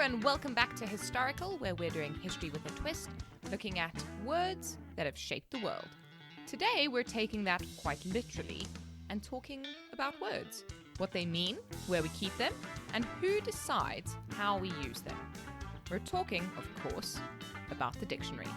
and welcome back to Historical, where we're doing history with a twist, looking at words that have shaped the world. Today, we're taking that quite literally and talking about words, what they mean, where we keep them, and who decides how we use them. We're talking, of course, about the dictionary.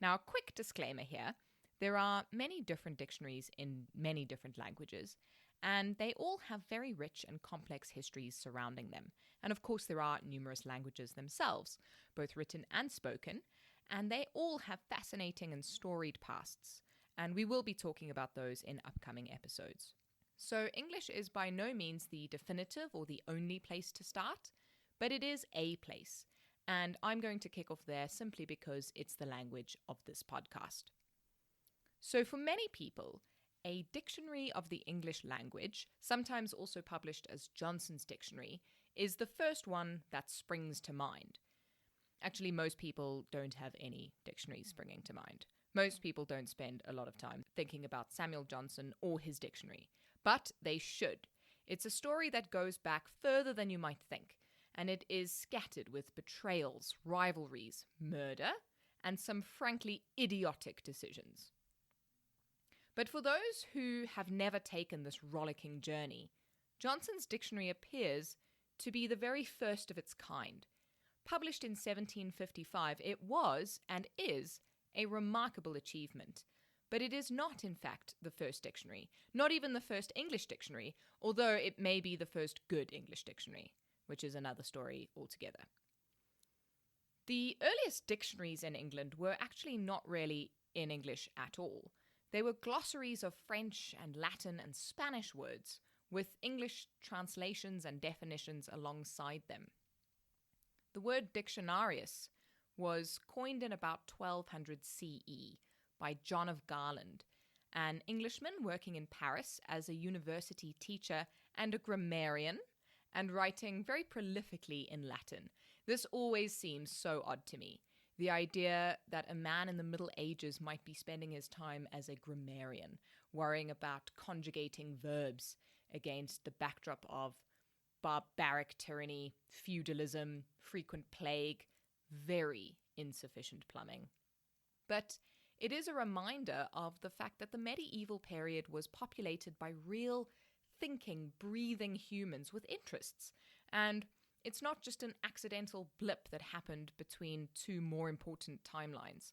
Now, a quick disclaimer here. There are many different dictionaries in many different languages, and they all have very rich and complex histories surrounding them. And of course, there are numerous languages themselves, both written and spoken, and they all have fascinating and storied pasts. And we will be talking about those in upcoming episodes. So English is by no means the definitive or the only place to start, but it is a place. And I'm going to kick off there simply because it's the language of this podcast. So for many people, a dictionary of the English language, sometimes also published as Johnson's Dictionary, is the first one that springs to mind. Actually, most people don't have any dictionaries springing to mind. Most people don't spend a lot of time thinking about Samuel Johnson or his dictionary, but they should. It's a story that goes back further than you might think, and it is scattered with betrayals, rivalries, murder, and some frankly idiotic decisions. But for those who have never taken this rollicking journey, Johnson's Dictionary appears to be the very first of its kind. Published in 1755, it was and is a remarkable achievement. But it is not, in fact, the first dictionary, not even the first English dictionary, although it may be the first good English dictionary, which is another story altogether. The earliest dictionaries in England were actually not really in English at all. They were glossaries of French and Latin and Spanish words, with English translations and definitions alongside them. The word dictionarius was coined in about 1200 CE by John of Garland, an Englishman working in Paris as a university teacher and a grammarian, and writing very prolifically in Latin. This always seems so odd to me. The idea that a man in the Middle Ages might be spending his time as a grammarian, worrying about conjugating verbs against the backdrop of barbaric tyranny, feudalism, frequent plague, very insufficient plumbing. But it is a reminder of the fact that the medieval period was populated by real, thinking, breathing humans with interests, and it's not just an accidental blip that happened between two more important timelines.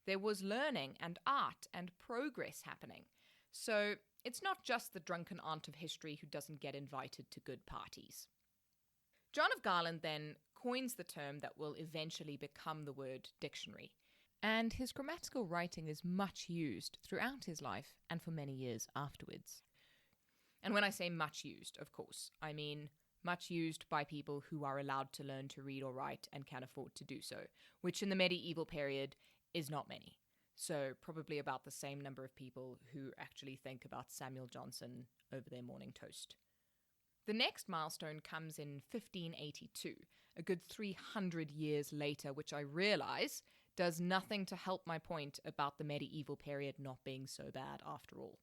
There was learning and art and progress happening. So it's not just the drunken aunt of history who doesn't get invited to good parties. John of Garland then coins the term that will eventually become the word dictionary. And his grammatical writing is much used throughout his life and for many years afterwards. And when I say much used, of course, I mean much used by people who are allowed to learn to read or write and can afford to do so, which in the medieval period is not many. So probably about the same number of people who actually think about Samuel Johnson over their morning toast. The next milestone comes in 1582, a good 300 years later, which I realize does nothing to help my point about the medieval period not being so bad after all.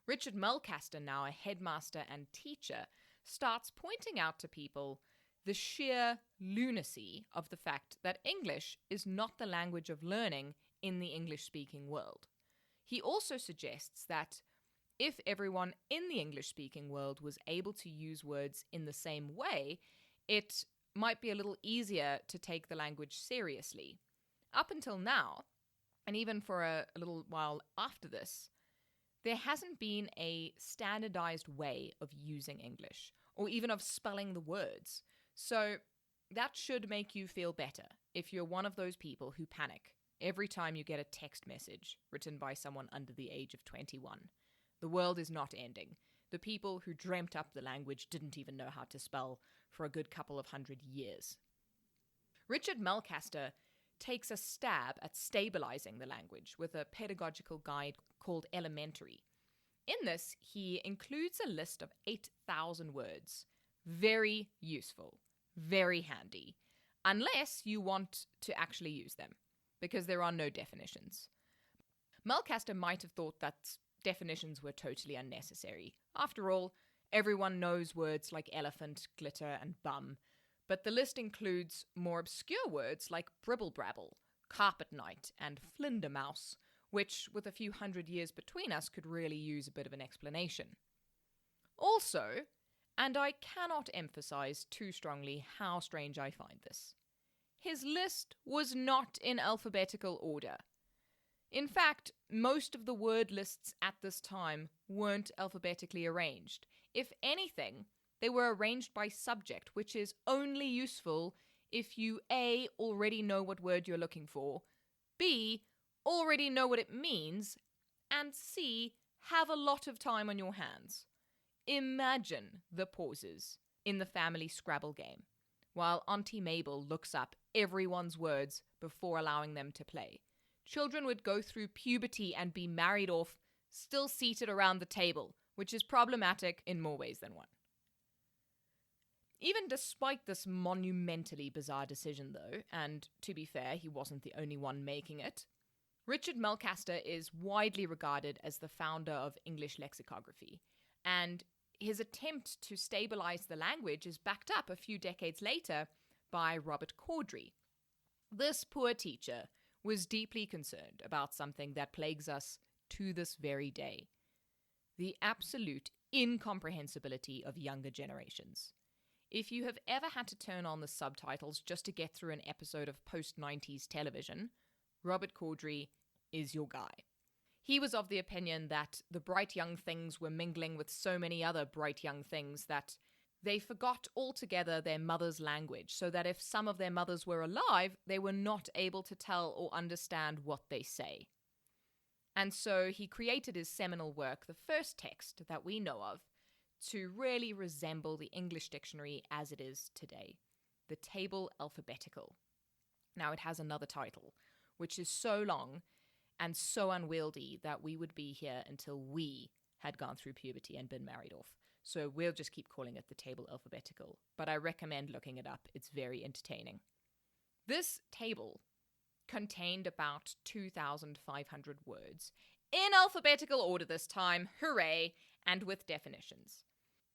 Richard Mulcaster, now a headmaster and teacher, starts pointing out to people the sheer lunacy of the fact that English is not the language of learning in the English-speaking world. He also suggests that if everyone in the English-speaking world was able to use words in the same way, it might be a little easier to take the language seriously. Up until now, and even for a little while after this, there hasn't been a standardized way of using English, or even of spelling the words. So that should make you feel better if you're one of those people who panic every time you get a text message written by someone under the age of 21. The world is not ending. The people who dreamt up the language didn't even know how to spell for a good couple of 100 years. Richard Mulcaster takes a stab at stabilizing the language with a pedagogical guide called Elementary. In this, he includes a list of 8,000 words. Very useful, very handy, unless you want to actually use them, because there are no definitions. Mulcaster might have thought that definitions were totally unnecessary. After all, Everyone knows words like elephant, glitter, and bum, but the list includes more obscure words like bribble-brabble, carpet knight, and flindermouse, which, with a few hundred years between us, could really use a bit of an explanation. Also, and I cannot emphasize too strongly how strange I find this, his list was not in alphabetical order. In fact, most of the word lists at this time weren't alphabetically arranged. If anything, they were arranged by subject, which is only useful if you A, already know what word you're looking for, B, already know what it means, and C, have a lot of time on your hands. Imagine the pauses in the family Scrabble game, while Auntie Mabel looks up everyone's words before allowing them to play. Children would go through puberty and be married off, still seated around the table, which is problematic in more ways than one. Even despite this monumentally bizarre decision, though, and to be fair, he wasn't the only one making it, Richard Melcaster is widely regarded as the founder of English lexicography, and his attempt to stabilize the language is backed up a few decades later by Robert Corddry. This poor teacher was deeply concerned about something that plagues us to this very day: the absolute incomprehensibility of younger generations. If you have ever had to turn on the subtitles just to get through an episode of post-90s television, Robert Corddry is your guy. He was of the opinion that the bright young things were mingling with so many other bright young things that they forgot altogether their mother's language, so that if some of their mothers were alive, they were not able to tell or understand what they say. And so he created his seminal work, the first text that we know of, to really resemble the English dictionary as it is today, the Table Alphabetical. Now it has another title, which is so long and so unwieldy that we would be here until we had gone through puberty and been married off. So we'll just keep calling it the Table Alphabetical, but I recommend looking it up. It's very entertaining. This table contained about 2,500 words, in alphabetical order this time, hooray, and with definitions.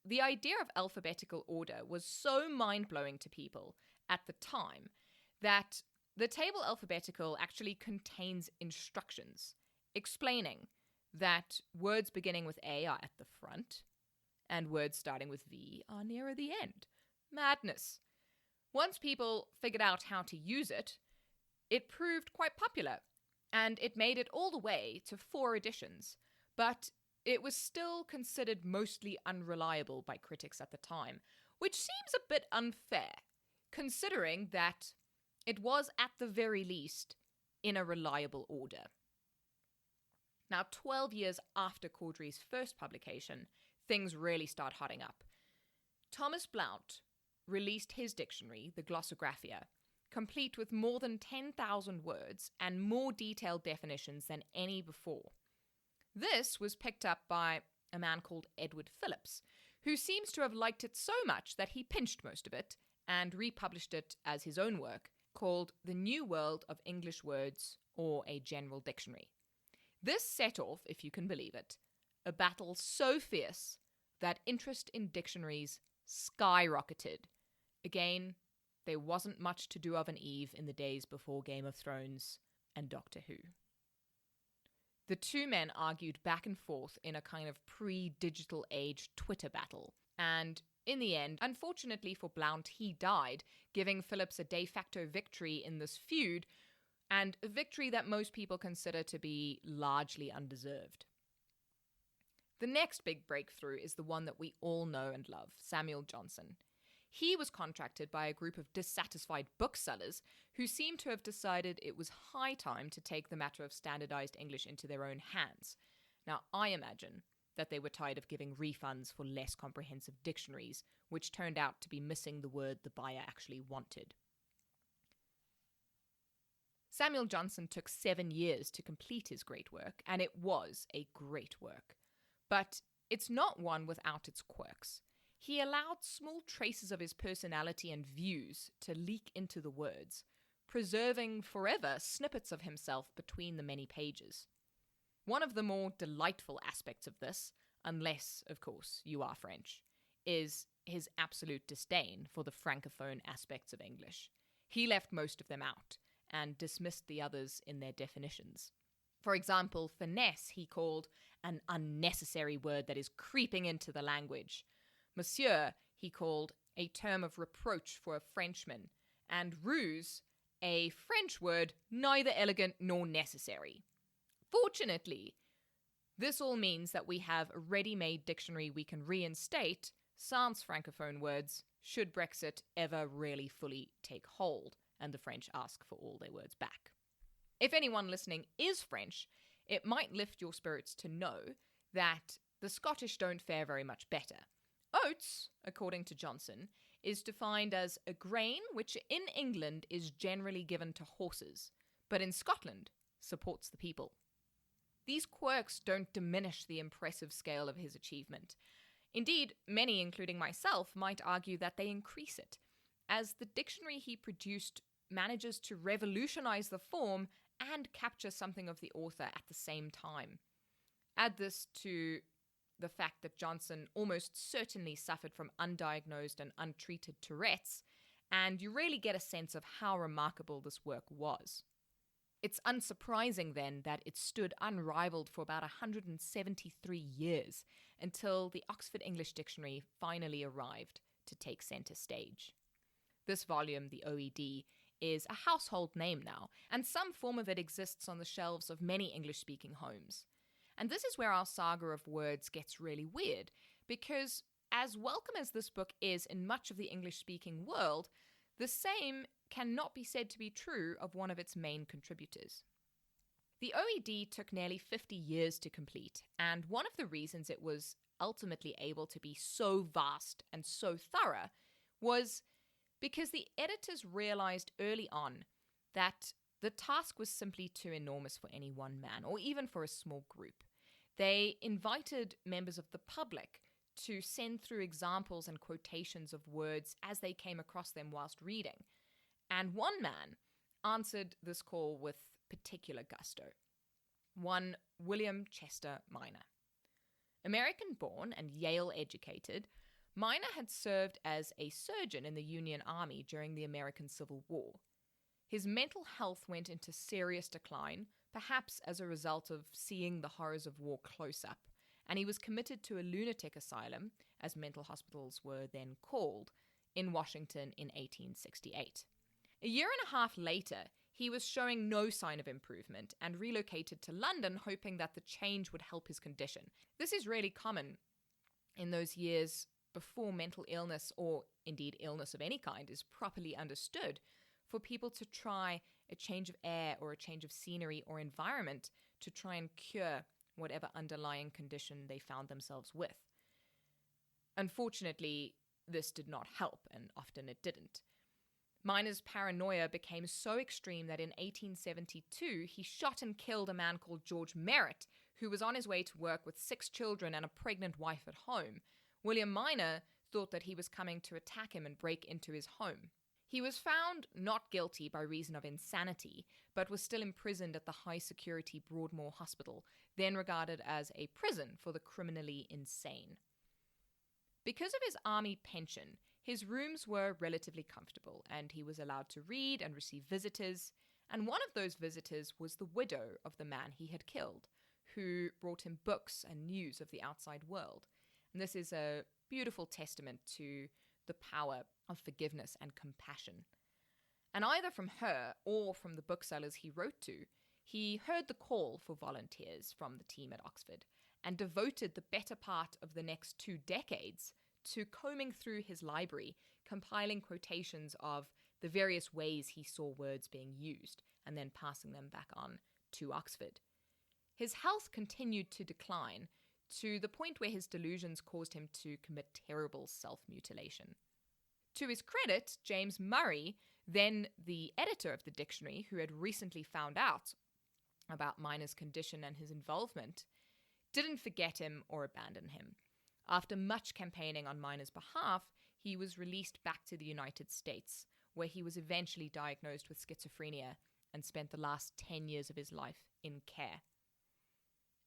The idea of alphabetical order was so mind-blowing to people at the time that the Table Alphabetical actually contains instructions explaining that words beginning with A are at the front, and words starting with V are nearer the end. Madness. Once people figured out how to use it, it proved quite popular, and it made it all the way to 4 editions, but it was still considered mostly unreliable by critics at the time, which seems a bit unfair, considering that it was at the very least in a reliable order. Now, 12 years after Corddry's first publication, things really start hotting up. Thomas Blount released his dictionary, the Glossographia, complete with more than 10,000 words and more detailed definitions than any before. This was picked up by a man called Edward Phillips, who seems to have liked it so much that he pinched most of it and republished it as his own work, called The New World of English Words, or a General Dictionary. This set off, if you can believe it, a battle so fierce that interest in dictionaries skyrocketed. Again, there wasn't much to do of an Eve in the days before Game of Thrones and Doctor Who. The two men argued back and forth in a kind of pre-digital age Twitter battle, and in the end, unfortunately for Blount, he died, giving Phillips a de facto victory in this feud, and a victory that most people consider to be largely undeserved. The next big breakthrough is the one that we all know and love, Samuel Johnson. He was contracted by a group of dissatisfied booksellers who seemed to have decided it was high time to take the matter of standardized English into their own hands. Now, I imagine that they were tired of giving refunds for less comprehensive dictionaries, which turned out to be missing the word the buyer actually wanted. Samuel Johnson took 7 years to complete his great work, and it was a great work. But it's not one without its quirks. He allowed small traces of his personality and views to leak into the words, preserving forever snippets of himself between the many pages. One of the more delightful aspects of this, unless, of course, you are French, is his absolute disdain for the francophone aspects of English. He left most of them out and dismissed the others in their definitions. For example, finesse he called an unnecessary word that is creeping into the language. Monsieur he called a term of reproach for a Frenchman, and ruse a French word neither elegant nor necessary. Fortunately, this all means that we have a ready-made dictionary we can reinstate sans francophone words should Brexit ever really fully take hold and the French ask for all their words back. If anyone listening is French, it might lift your spirits to know that the Scottish don't fare very much better. Oats, according to Johnson, is defined as a grain which in England is generally given to horses, but in Scotland supports the people. These quirks don't diminish the impressive scale of his achievement. Indeed, many, including myself, might argue that they increase it, as the dictionary he produced manages to revolutionize the form and capture something of the author at the same time. Add this to the fact that Johnson almost certainly suffered from undiagnosed and untreated Tourette's, and you really get a sense of how remarkable this work was. It's unsurprising then that it stood unrivaled for about 173 years until the Oxford English Dictionary finally arrived to take centre stage. This volume, the OED, is a household name now, and some form of it exists on the shelves of many English-speaking homes. And this is where our saga of words gets really weird, because as welcome as this book is in much of the English-speaking world, the same cannot be said to be true of one of its main contributors. The OED took nearly 50 years to complete, and one of the reasons it was ultimately able to be so vast and so thorough was because the editors realized early on that the task was simply too enormous for any one man, or even for a small group. They invited members of the public to send through examples and quotations of words as they came across them whilst reading. And one man answered this call with particular gusto. One William Chester Minor. American-born and Yale-educated, Minor had served as a surgeon in the Union Army during the American Civil War. His mental health went into serious decline, perhaps as a result of seeing the horrors of war close up, and he was committed to a lunatic asylum, as mental hospitals were then called, in Washington in 1868. A year and a half later, he was showing no sign of improvement and relocated to London, hoping that the change would help his condition. This is really common in those years before mental illness, or indeed illness of any kind, is properly understood, for people to try a change of air or a change of scenery or environment to try and cure whatever underlying condition they found themselves with. Unfortunately, this did not help, and often it didn't. Minor's paranoia became so extreme that in 1872 he shot and killed a man called George Merritt, who was on his way to work with 6 children and a pregnant wife at home. William Minor thought that he was coming to attack him and break into his home. He was found not guilty by reason of insanity, but was still imprisoned at the high-security Broadmoor Hospital, then regarded as a prison for the criminally insane. Because of his army pension, his rooms were relatively comfortable, and he was allowed to read and receive visitors, and one of those visitors was the widow of the man he had killed, who brought him books and news of the outside world. And this is a beautiful testament to the power of forgiveness and compassion. And either from her or from the booksellers he wrote to, he heard the call for volunteers from the team at Oxford and devoted the better part of the next 2 decades to combing through his library, compiling quotations of the various ways he saw words being used, and then passing them back on to Oxford. His health continued to decline, to the point where his delusions caused him to commit terrible self-mutilation. To his credit, James Murray, then the editor of the dictionary, who had recently found out about Minor's condition and his involvement, didn't forget him or abandon him. After much campaigning on Minor's behalf, he was released back to the United States, where he was eventually diagnosed with schizophrenia and spent the last 10 years of his life in care.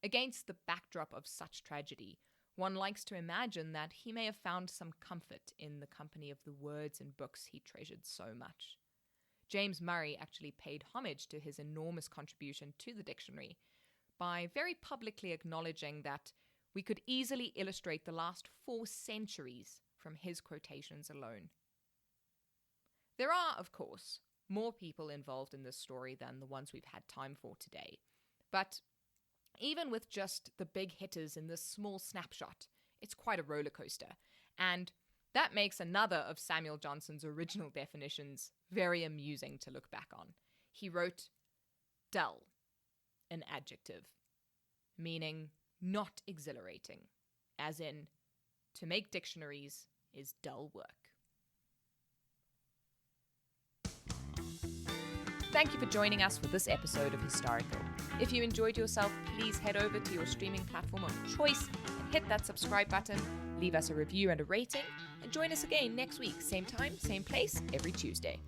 Against the backdrop of such tragedy, One likes to imagine that he may have found some comfort in the company of the words and books he treasured so much. James Murray actually paid homage to his enormous contribution to the dictionary by very publicly acknowledging that we could easily illustrate the last 4 centuries from his quotations alone. There are, of course, more people involved in this story than the ones we've had time for today. But even with just the big hitters in this small snapshot, it's quite a roller coaster. And that makes another of Samuel Johnson's original definitions very amusing to look back on. He wrote, dull, an adjective, meaning not exhilarating, as in, to make dictionaries is dull work. Thank you for joining us for this episode of Historical. If you enjoyed yourself, please head over to your streaming platform of choice and hit that subscribe button, leave us a review and a rating, and join us again next week, same time, same place, every Tuesday.